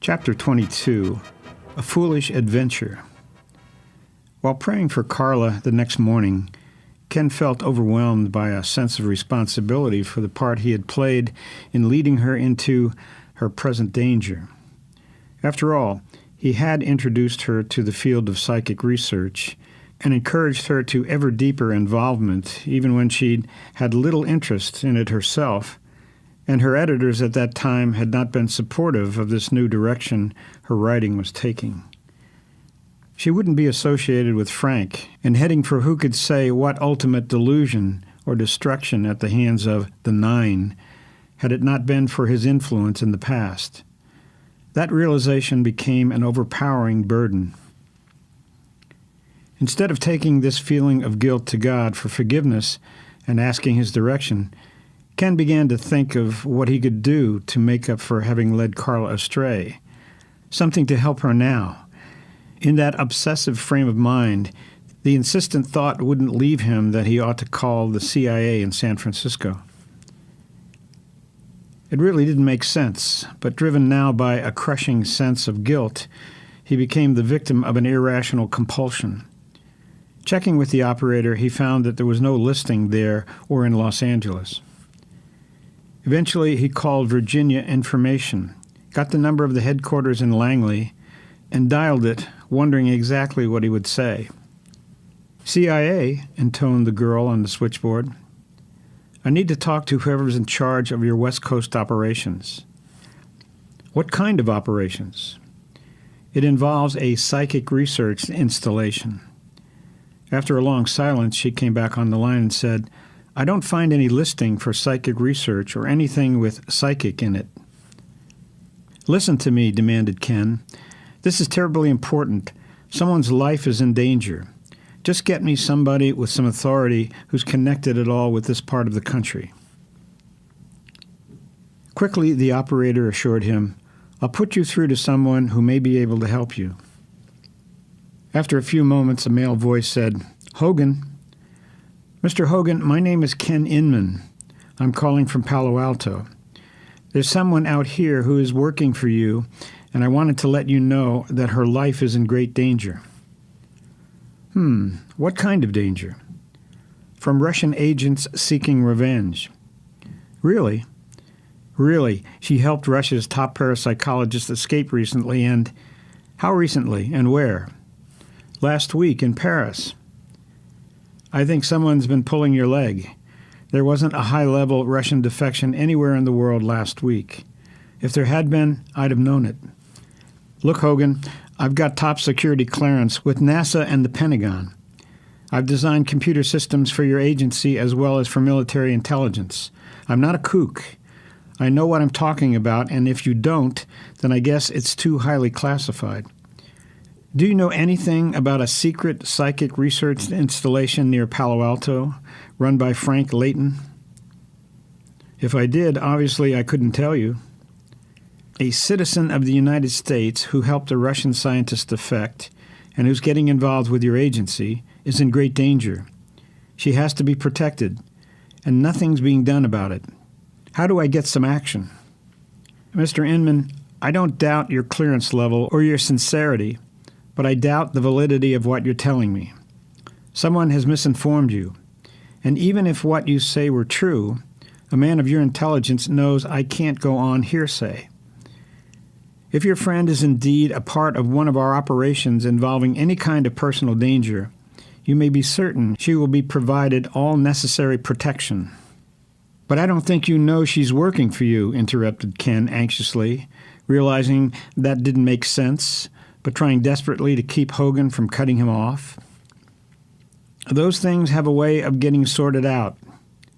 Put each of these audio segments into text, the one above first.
Chapter 22, A Foolish Adventure. While praying for Carla the next morning, Ken felt overwhelmed by a sense of responsibility for the part he had played in leading her into her present danger. After all, he had introduced her to the field of psychic research and encouraged her to ever deeper involvement, even when she'd had little interest in it herself, and her editors at that time had not been supportive of this new direction her writing was taking. She wouldn't be associated with Frank and heading for who could say what ultimate delusion or destruction at the hands of the Nine, had it not been for his influence in the past. That realization became an overpowering burden. Instead of taking this feeling of guilt to God for forgiveness and asking his direction, Ken began to think of what he could do to make up for having led Carla astray, something to help her now. In that obsessive frame of mind, the insistent thought wouldn't leave him that he ought to call the CIA in San Francisco. It really didn't make sense, but driven now by a crushing sense of guilt, he became the victim of an irrational compulsion. Checking with the operator, he found that there was no listing there or in Los Angeles. Eventually, he called Virginia Information, got the number of the headquarters in Langley, and dialed it, wondering exactly what he would say. CIA, intoned the girl on the switchboard. I need to talk to whoever's in charge of your West Coast operations. What kind of operations? It involves a psychic research installation. After a long silence, she came back on the line and said, I don't find any listing for psychic research or anything with psychic in it. Listen to me, demanded Ken. This is terribly important. Someone's life is in danger. Just get me somebody with some authority who's connected at all with this part of the country. Quickly, the operator assured him, I'll put you through to someone who may be able to help you. After a few moments, a male voice said, Hogan. Mr. Hogan, my name is Ken Inman. I'm calling from Palo Alto. There's someone out here who is working for you, and I wanted to let you know that her life is in great danger. What kind of danger? From Russian agents seeking revenge. Really? Really, she helped Russia's top parapsychologist escape recently, and how recently and where? Last week in Paris. I think someone's been pulling your leg. There wasn't a high-level Russian defection anywhere in the world last week. If there had been, I'd have known it. Look, Hogan, I've got top security clearance with NASA and the Pentagon. I've designed computer systems for your agency as well as for military intelligence. I'm not a kook. I know what I'm talking about, and if you don't, then I guess it's too highly classified. Do you know anything about a secret psychic research installation near Palo Alto, run by Frank Layton? If I did, obviously I couldn't tell you. A citizen of the United States who helped a Russian scientist defect and who's getting involved with your agency is in great danger. She has to be protected, and nothing's being done about it. How do I get some action? Mr. Inman, I don't doubt your clearance level or your sincerity, but I doubt the validity of what you're telling me. Someone has misinformed you, and even if what you say were true, a man of your intelligence knows I can't go on hearsay. If your friend is indeed a part of one of our operations involving any kind of personal danger, you may be certain she will be provided all necessary protection. But I don't think you know she's working for you, interrupted Ken anxiously, realizing that didn't make sense, but trying desperately to keep Hogan from cutting him off. Those things have a way of getting sorted out.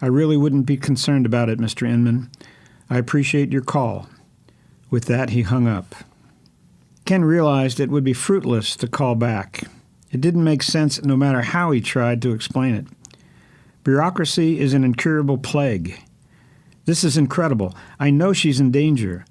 I really wouldn't be concerned about it, Mr. Inman. I appreciate your call. With that, he hung up. Ken realized it would be fruitless to call back. It didn't make sense no matter how he tried to explain it. Bureaucracy is an incurable plague. This is incredible. I know she's in danger,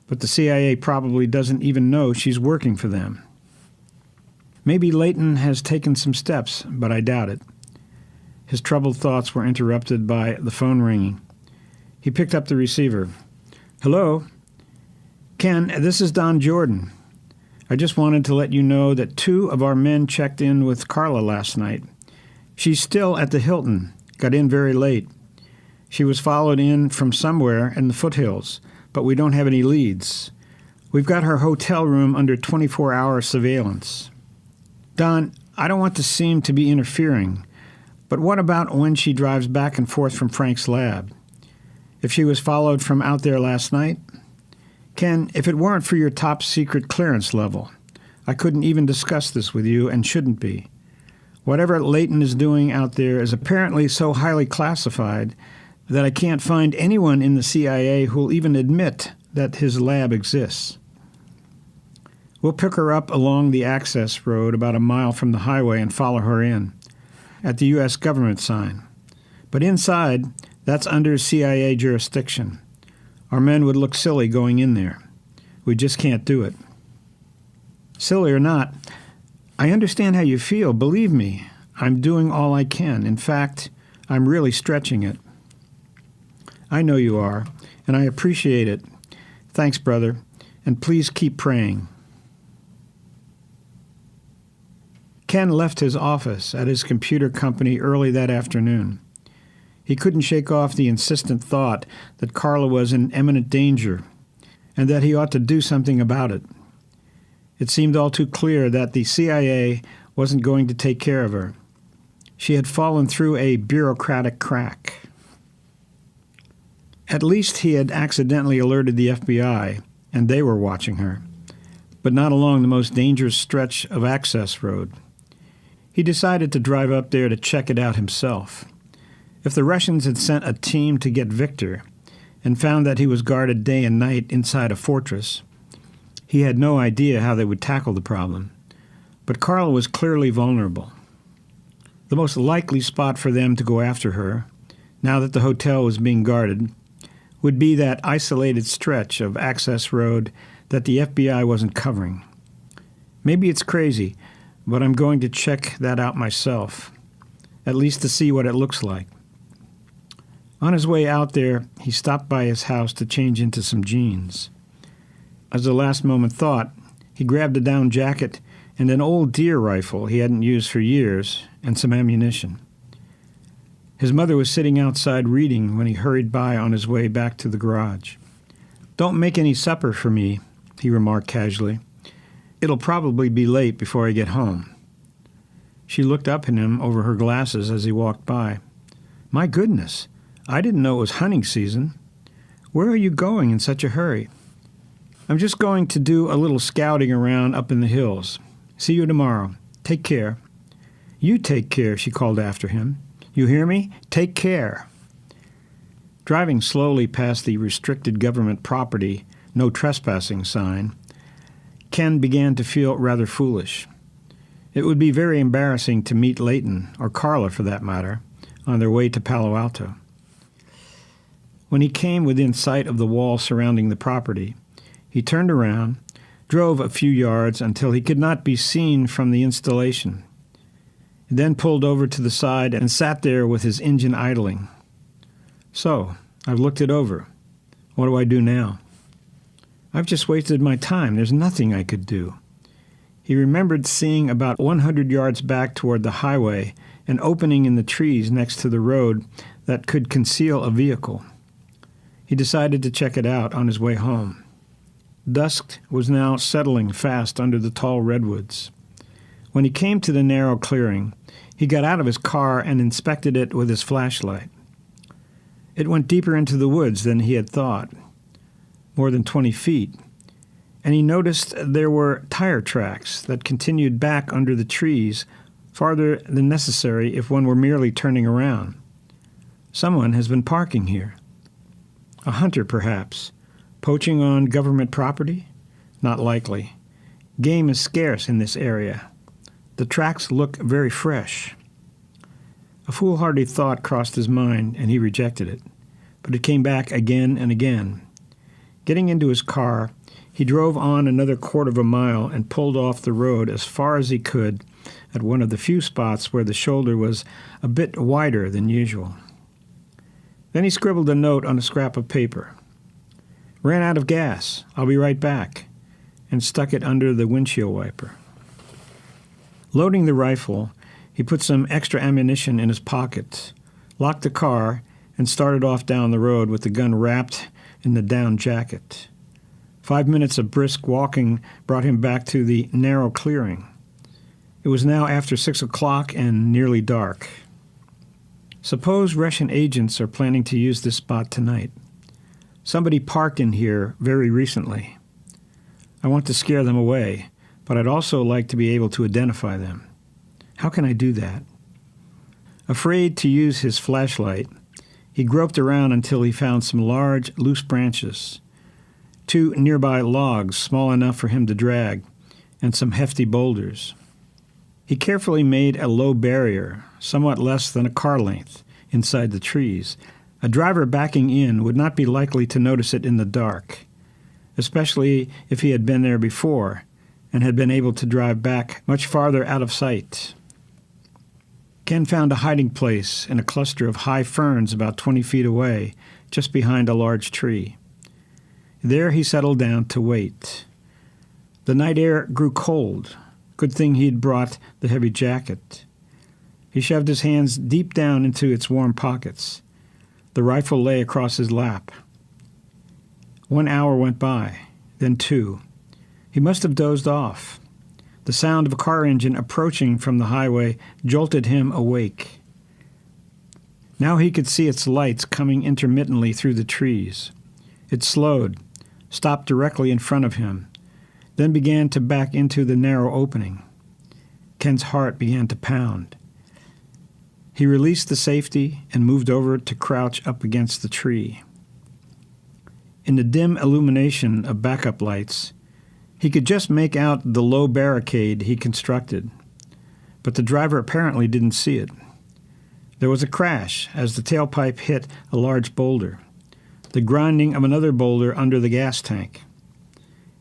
but the CIA probably doesn't even know she's working for them. Maybe Layton has taken some steps, but I doubt it. His troubled thoughts were interrupted by the phone ringing. He picked up the receiver. Hello? Ken, this is Don Jordan. I just wanted to let you know that 2 of our men checked in with Carla last night. She's still at the Hilton, got in very late. She was followed in from somewhere in the foothills, but we don't have any leads. We've got her hotel room under 24-hour surveillance. Don, I don't want to seem to be interfering, but what about when she drives back and forth from Frank's lab? If she was followed from out there last night? Ken, if it weren't for your top-secret clearance level, I couldn't even discuss this with you and shouldn't be. Whatever Leighton is doing out there is apparently so highly classified that I can't find anyone in the CIA who'll even admit that his lab exists. We'll pick her up along the access road about a mile from the highway and follow her in, at the U.S. government sign. But inside, that's under CIA jurisdiction. Our men would look silly going in there. We just can't do it. Silly or not, I understand how you feel. Believe me, I'm doing all I can. In fact, I'm really stretching it. I know you are, and I appreciate it. Thanks, brother, and please keep praying. Ken left his office at his computer company early that afternoon. He couldn't shake off the insistent thought that Carla was in imminent danger and that he ought to do something about it. It seemed all too clear that the CIA wasn't going to take care of her. She had fallen through a bureaucratic crack. At least he had accidentally alerted the FBI, and they were watching her, but not along the most dangerous stretch of access road. He decided to drive up there to check it out himself. If the Russians had sent a team to get Victor and found that he was guarded day and night inside a fortress, he had no idea how they would tackle the problem. But Carla was clearly vulnerable. The most likely spot for them to go after her, now that the hotel was being guarded, would be that isolated stretch of access road that the FBI wasn't covering. Maybe it's crazy, but I'm going to check that out myself, at least to see what it looks like. On his way out there, he stopped by his house to change into some jeans. As a last-moment thought, he grabbed a down jacket and an old deer rifle he hadn't used for years and some ammunition. His mother was sitting outside reading when he hurried by on his way back to the garage. "Don't make any supper for me," he remarked casually. "It'll probably be late before I get home." She looked up at him over her glasses as he walked by. "My goodness, I didn't know it was hunting season. Where are you going in such a hurry?" "I'm just going to do a little scouting around up in the hills. See you tomorrow. Take care." "You take care," she called after him. "You hear me? Take care." Driving slowly past the restricted government property, no trespassing sign, Ken began to feel rather foolish. It would be very embarrassing to meet Leighton, or Carla for that matter, on their way to Palo Alto. When he came within sight of the wall surrounding the property, he turned around, drove a few yards until he could not be seen from the installation. He then pulled over to the side and sat there with his engine idling. "So, I've looked it over. What do I do now?" "I've just wasted my time. There's nothing I could do." He remembered seeing about 100 yards back toward the highway an opening in the trees next to the road that could conceal a vehicle. He decided to check it out on his way home. Dusk was now settling fast under the tall redwoods. When he came to the narrow clearing, he got out of his car and inspected it with his flashlight. It went deeper into the woods than he had thought, more than 20 feet, and he noticed there were tire tracks that continued back under the trees farther than necessary if one were merely turning around. Someone has been parking here. A hunter, perhaps. Poaching on government property? Not likely. Game is scarce in this area. The tracks look very fresh. A foolhardy thought crossed his mind, and he rejected it. But it came back again and again. Getting into his car, he drove on another quarter of a mile and pulled off the road as far as he could at one of the few spots where the shoulder was a bit wider than usual. Then he scribbled a note on a scrap of paper. Ran out of gas. I'll be right back. And stuck it under the windshield wiper. Loading the rifle, he put some extra ammunition in his pocket, locked the car, and started off down the road with the gun wrapped in the down jacket. 5 minutes of brisk walking brought him back to the narrow clearing. It was now after 6 o'clock and nearly dark. Suppose Russian agents are planning to use this spot tonight. Somebody parked in here very recently. I want to scare them away, but I'd also like to be able to identify them. How can I do that? Afraid to use his flashlight, he groped around until he found some large, loose branches, 2 nearby logs small enough for him to drag, and some hefty boulders. He carefully made a low barrier, somewhat less than a car length, inside the trees. A driver backing in would not be likely to notice it in the dark, especially if he had been there before and had been able to drive back much farther out of sight. Ken found a hiding place in a cluster of high ferns about 20 feet away, just behind a large tree. There he settled down to wait. The night air grew cold. Good thing he'd brought the heavy jacket. He shoved his hands deep down into its warm pockets. The rifle lay across his lap. 1 hour went by, then 2. He must have dozed off. The sound of a car engine approaching from the highway jolted him awake. Now he could see its lights coming intermittently through the trees. It slowed, stopped directly in front of him, then began to back into the narrow opening. Ken's heart began to pound. He released the safety and moved over to crouch up against the tree. In the dim illumination of backup lights, he could just make out the low barricade he constructed, but the driver apparently didn't see it. There was a crash as the tailpipe hit a large boulder, the grinding of another boulder under the gas tank,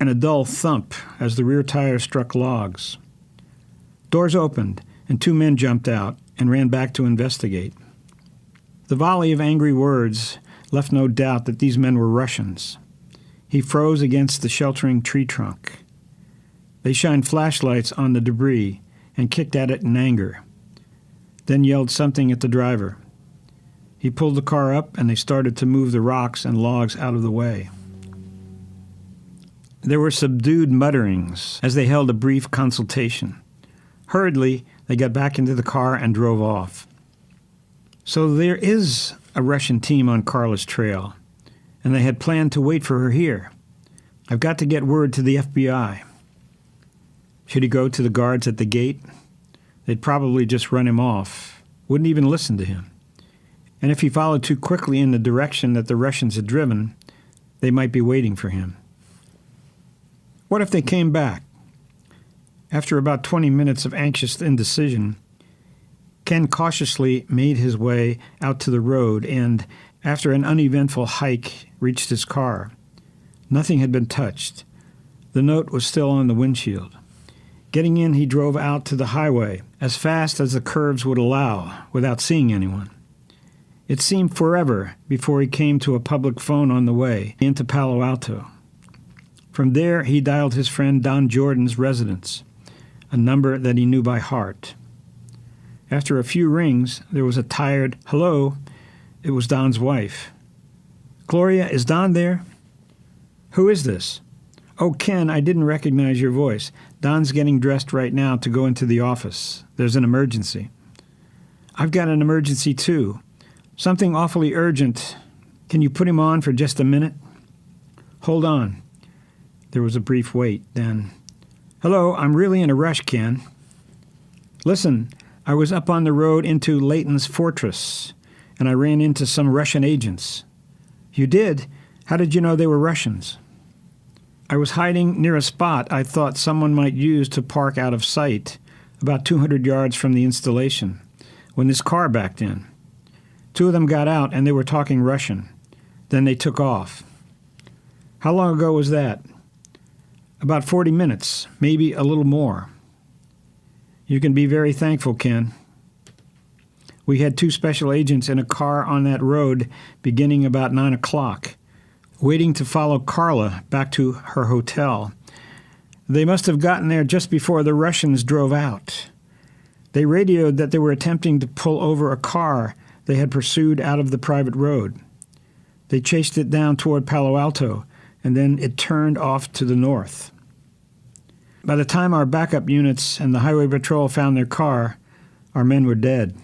and a dull thump as the rear tire struck logs. Doors opened, and 2 men jumped out and ran back to investigate. The volley of angry words left no doubt that these men were Russians. He froze against the sheltering tree trunk. They shined flashlights on the debris and kicked at it in anger, then yelled something at the driver. He pulled the car up, and they started to move the rocks and logs out of the way. There were subdued mutterings as they held a brief consultation. Hurriedly, they got back into the car and drove off. So there is a Russian team on Carla's trail, and they had planned to wait for her here. I've got to get word to the FBI. Should he go to the guards at the gate? They'd probably just run him off, wouldn't even listen to him. And if he followed too quickly in the direction that the Russians had driven, they might be waiting for him. What if they came back? After about 20 minutes of anxious indecision, Ken cautiously made his way out to the road and, after an uneventful hike, reached his car. Nothing had been touched. The note was still on the windshield. Getting in, he drove out to the highway as fast as the curves would allow without seeing anyone. It seemed forever before he came to a public phone on the way into Palo Alto. From there, he dialed his friend Don Jordan's residence, a number that he knew by heart. After a few rings, there was a tired hello. It was Don's wife. "Gloria, is Don there?" "Who is this?" "Oh, Ken, I didn't recognize your voice. Don's getting dressed right now to go into the office. There's an emergency." "I've got an emergency, too. Something awfully urgent. Can you put him on for just a minute?" "Hold on." There was a brief wait, then, "Hello, I'm really in a rush, Ken. Listen, I was up on the road into Layton's fortress, and I ran into some Russian agents." "You did? How did you know they were Russians?" "I was hiding near a spot I thought someone might use to park out of sight, about 200 yards from the installation, when this car backed in. 2 of them got out, and they were talking Russian. Then they took off." "How long ago was that?" "About 40 minutes, maybe a little more." "You can be very thankful, Ken. We had 2 special agents in a car on that road beginning about 9 o'clock. waiting to follow Carla back to her hotel. They must have gotten there just before the Russians drove out. They radioed that they were attempting to pull over a car they had pursued out of the private road. They chased it down toward Palo Alto, and then it turned off to the north. By the time our backup units and the highway patrol found their car, our men were dead.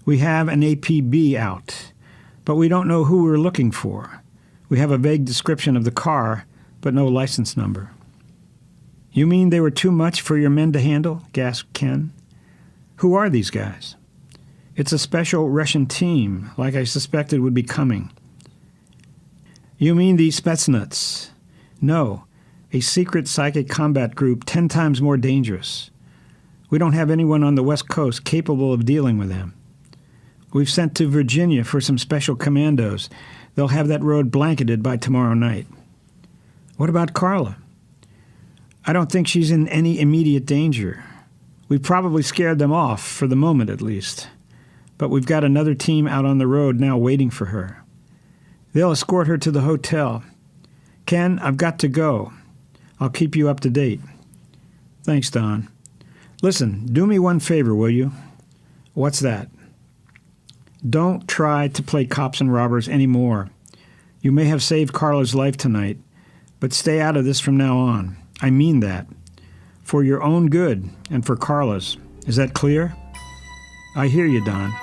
We have an APB out, but we don't know who we're looking for. We have a vague description of the car, but no license number. You mean they were too much for your men to handle? Gasped Ken. Who are these guys? It's a special Russian team, like I suspected would be coming. You mean the Spetsnaz? No, a secret psychic combat group 10 times more dangerous. We don't have anyone on the West Coast capable of dealing with them. We've sent to Virginia for some special commandos. They'll have that road blanketed by tomorrow night. What about Carla? I don't think she's in any immediate danger. We've probably scared them off, for the moment at least. But we've got another team out on the road now waiting for her. They'll escort her to the hotel. Ken, I've got to go. I'll keep you up to date. Thanks, Don. Listen, do me one favor, will you? What's that? Don't try to play cops and robbers anymore. You may have saved Carla's life tonight, but stay out of this from now on. I mean that. For your own good and for Carla's. Is that clear? I hear you, Don.